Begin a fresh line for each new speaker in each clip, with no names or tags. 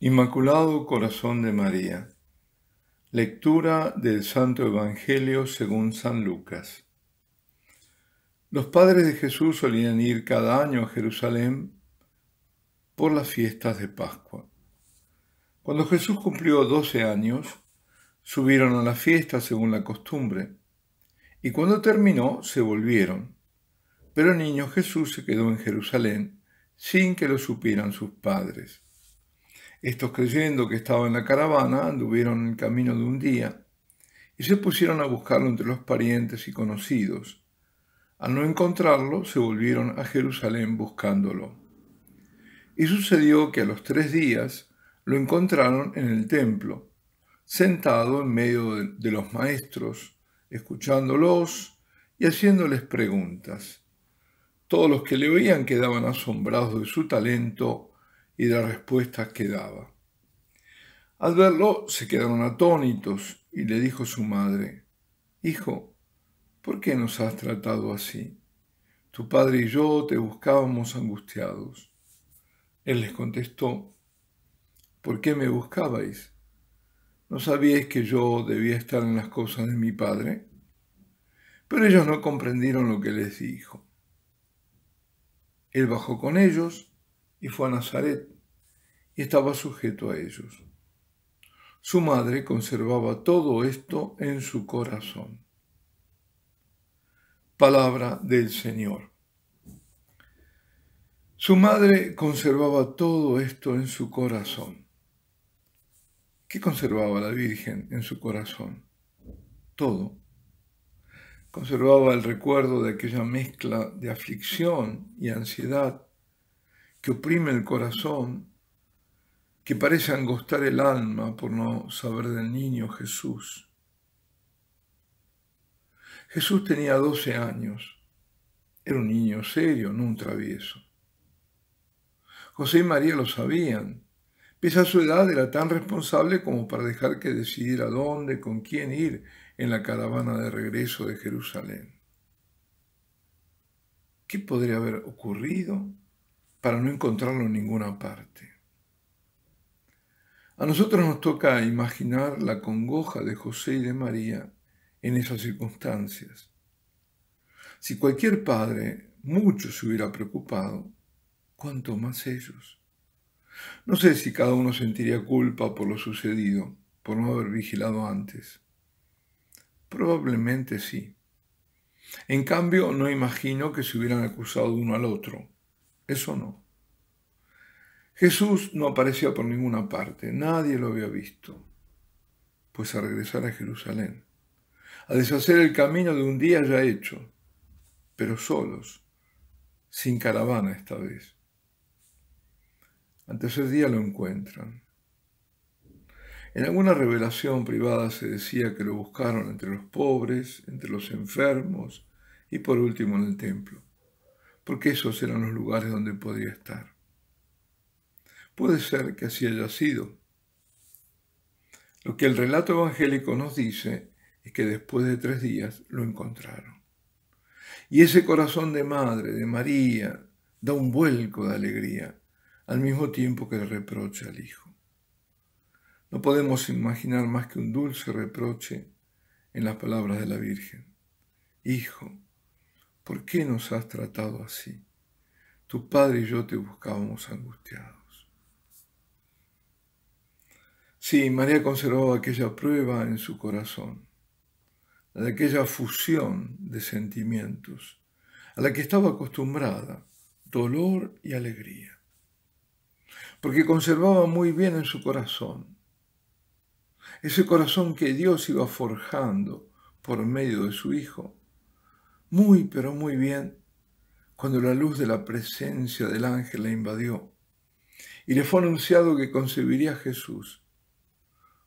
Inmaculado Corazón de María. Lectura del Santo Evangelio según San Lucas. Los padres de Jesús solían ir cada año a Jerusalén por las fiestas de Pascua. Cuando Jesús cumplió 12 años, subieron a la fiesta según la costumbre, y cuando terminó se volvieron. Pero el niño Jesús se quedó en Jerusalén sin que lo supieran sus padres. Estos, creyendo que estaba en la caravana, anduvieron el camino de un día y se pusieron a buscarlo entre los parientes y conocidos. Al no encontrarlo, se volvieron a Jerusalén buscándolo. Y sucedió que a los 3 días lo encontraron en el templo, sentado en medio de los maestros, escuchándolos y haciéndoles preguntas. Todos los que le oían quedaban asombrados de su talento y de las respuestas que daba. Al verlo se quedaron atónitos y le dijo su madre: «Hijo, ¿por qué nos has tratado así? Tu padre y yo te buscábamos angustiados». Él les contestó: «¿Por qué me buscabais? ¿No sabíais que yo debía estar en las cosas de mi padre?». Pero ellos no comprendieron lo que les dijo. Él bajó con ellos y fue a Nazaret y estaba sujeto a ellos. Su madre conservaba todo esto en su corazón. Palabra del Señor. Su madre conservaba todo esto en su corazón. ¿Qué conservaba la Virgen en su corazón? Todo. Conservaba el recuerdo de aquella mezcla de aflicción y ansiedad que oprime el corazón, que parece angostar el alma por no saber del niño Jesús. Jesús tenía 12 años. Era un niño serio, no un travieso. José y María lo sabían. Pese a su edad, era tan responsable como para dejar que decidiera dónde, con quién ir en la caravana de regreso de Jerusalén. ¿Qué podría haber ocurrido para no encontrarlo en ninguna parte? A nosotros nos toca imaginar la congoja de José y de María en esas circunstancias. Si cualquier padre mucho se hubiera preocupado, ¿cuánto más ellos? No sé si cada uno sentiría culpa por lo sucedido, por no haber vigilado antes. Probablemente sí. En cambio, no imagino que se hubieran acusado uno al otro. Eso no. Jesús no aparecía por ninguna parte, nadie lo había visto. Pues a regresar a Jerusalén, a deshacer el camino de un día ya hecho, pero solos, sin caravana esta vez. Al tercer día lo encuentran. En alguna revelación privada se decía que lo buscaron entre los pobres, entre los enfermos y por último en el templo, porque esos eran los lugares donde podía estar. Puede ser que así haya sido. Lo que el relato evangélico nos dice es que después de 3 días lo encontraron. Y ese corazón de madre, de María, da un vuelco de alegría, al mismo tiempo que le reprocha al hijo. No podemos imaginar más que un dulce reproche en las palabras de la Virgen. Hijo, ¿por qué nos has tratado así? Tu padre y yo te buscábamos angustiados. Sí, María conservaba aquella prueba en su corazón, la de aquella fusión de sentimientos, a la que estaba acostumbrada, dolor y alegría, porque conservaba muy bien en su corazón, ese corazón que Dios iba forjando por medio de su Hijo, muy pero muy bien, cuando la luz de la presencia del ángel la invadió y le fue anunciado que concebiría a Jesús,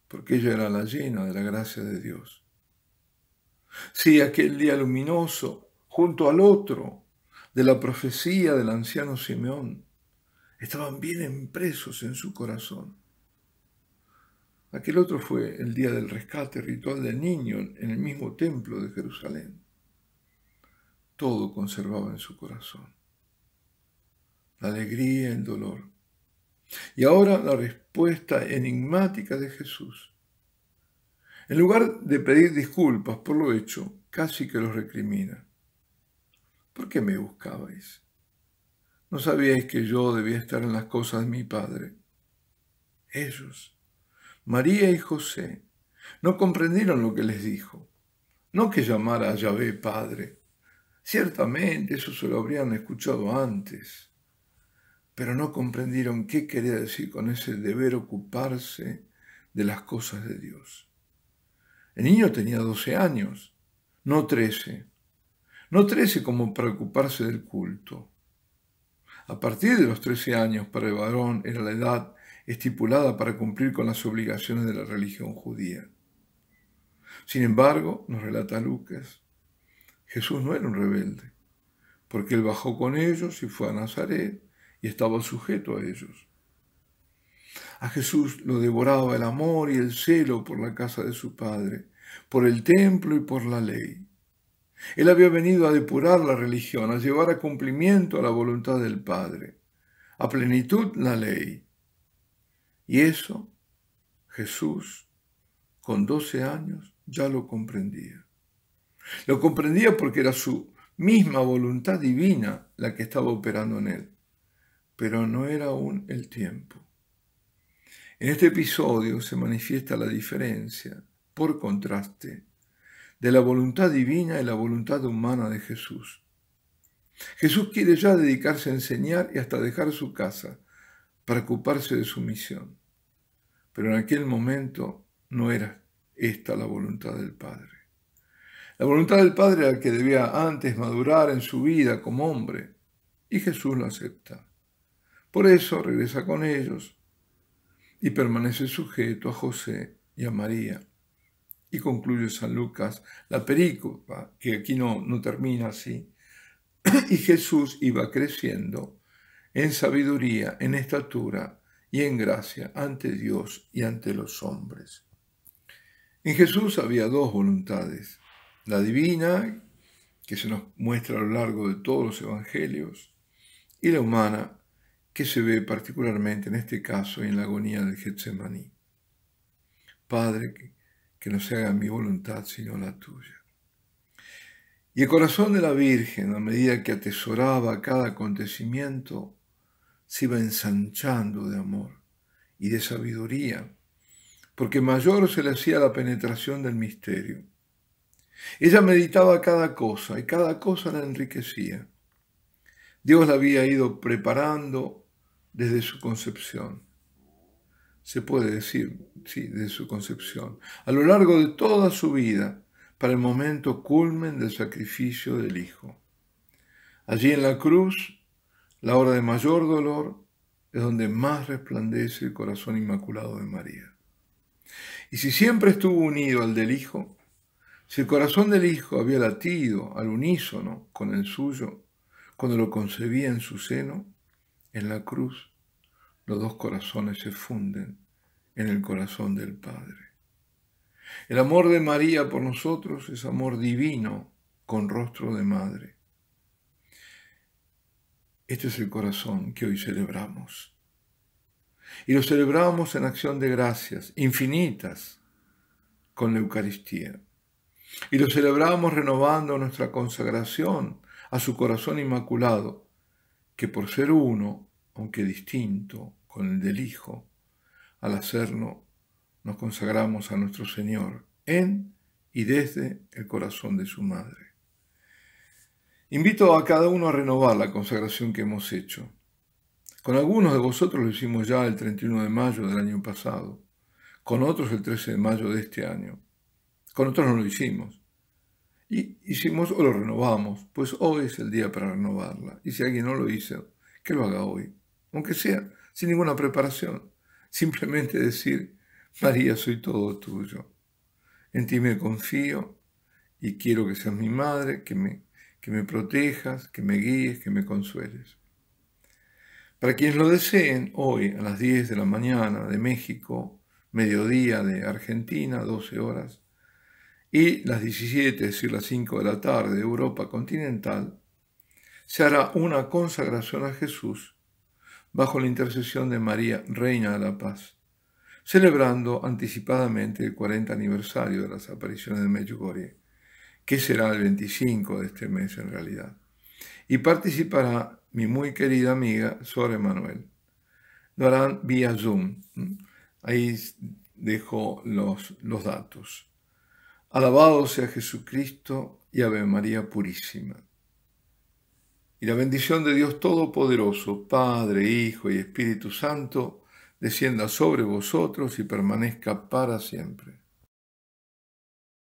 porque ella era la llena de la gracia de Dios. Sí, aquel día luminoso, junto al otro, de la profecía del anciano Simeón, estaban bien impresos en su corazón. Aquel otro fue el día del rescate ritual del niño en el mismo templo de Jerusalén. Todo conservaba en su corazón. La alegría y el dolor. Y ahora la respuesta enigmática de Jesús. En lugar de pedir disculpas por lo hecho, casi que los recrimina. ¿Por qué me buscabais? ¿No sabíais que yo debía estar en las cosas de mi Padre? Ellos, María y José, no comprendieron lo que les dijo. No que llamara a Yahvé Padre. Ciertamente eso se lo habrían escuchado antes, pero no comprendieron qué quería decir con ese deber ocuparse de las cosas de Dios. El niño tenía 12 años, no 13. No 13 como para ocuparse del culto. A partir de los 13 años para el varón era la edad estipulada para cumplir con las obligaciones de la religión judía. Sin embargo, nos relata Lucas, Jesús no era un rebelde, porque él bajó con ellos y fue a Nazaret y estaba sujeto a ellos. A Jesús lo devoraba el amor y el celo por la casa de su Padre, por el templo y por la ley. Él había venido a depurar la religión, a llevar a cumplimiento a la voluntad del Padre, a plenitud la ley. Y eso Jesús, con 12 años, ya lo comprendía. Lo comprendía porque era su misma voluntad divina la que estaba operando en él, pero no era aún el tiempo. En este episodio se manifiesta la diferencia, por contraste, de la voluntad divina y la voluntad humana de Jesús. Jesús quiere ya dedicarse a enseñar y hasta dejar su casa para ocuparse de su misión. Pero en aquel momento no era esta la voluntad del Padre. La voluntad del Padre era que debía antes madurar en su vida como hombre, y Jesús lo acepta. Por eso regresa con ellos y permanece sujeto a José y a María. Y concluye San Lucas la perícopa, que aquí no termina así. Y Jesús iba creciendo en sabiduría, en estatura y en gracia ante Dios y ante los hombres. En Jesús había dos voluntades, la divina, que se nos muestra a lo largo de todos los evangelios, y la humana, que se ve particularmente en este caso en la agonía del Getsemaní. Padre, que no se haga mi voluntad sino la tuya. Y el corazón de la Virgen, a medida que atesoraba cada acontecimiento, se iba ensanchando de amor y de sabiduría, porque mayor se le hacía la penetración del misterio. Ella meditaba cada cosa y cada cosa la enriquecía. Dios la había ido preparando desde su concepción. Se puede decir, sí, desde su concepción, a lo largo de toda su vida, para el momento culmen del sacrificio del Hijo. Allí en la cruz, la hora de mayor dolor, es donde más resplandece el corazón inmaculado de María. Y si siempre estuvo unido al del Hijo, si el corazón del Hijo había latido al unísono con el suyo, cuando lo concebía en su seno, en la cruz, los dos corazones se funden en el corazón del Padre. El amor de María por nosotros es amor divino con rostro de madre. Este es el corazón que hoy celebramos. Y lo celebramos en acción de gracias infinitas con la Eucaristía. Y lo celebramos renovando nuestra consagración a su corazón inmaculado, que por ser uno, aunque distinto con el del Hijo, al hacerlo nos consagramos a nuestro Señor en y desde el corazón de su Madre. Invito a cada uno a renovar la consagración que hemos hecho. Con algunos de vosotros lo hicimos ya el 31 de mayo del año pasado, con otros el 13 de mayo de este año, con otros no lo hicimos. Y hicimos o lo renovamos, pues hoy es el día para renovarla. Y si alguien no lo hizo, que lo haga hoy, aunque sea sin ninguna preparación. Simplemente decir, María, soy todo tuyo. En ti me confío y quiero que seas mi madre, que me protejas, que me guíes, que me consueles. Para quienes lo deseen, hoy a las 10 de la mañana de México, mediodía de Argentina, 12 horas, y las 17, es decir, las 5 de la tarde de Europa continental, se hará una consagración a Jesús bajo la intercesión de María, Reina de la Paz, celebrando anticipadamente el 40 aniversario de las apariciones de Medjugorje, que será el 25 de este mes en realidad. Y participará mi muy querida amiga Sor Emanuel. Lo harán vía Zoom. Ahí dejo los datos. Alabado sea Jesucristo y Ave María Purísima. Y la bendición de Dios Todopoderoso, Padre, Hijo y Espíritu Santo, descienda sobre vosotros y permanezca para siempre.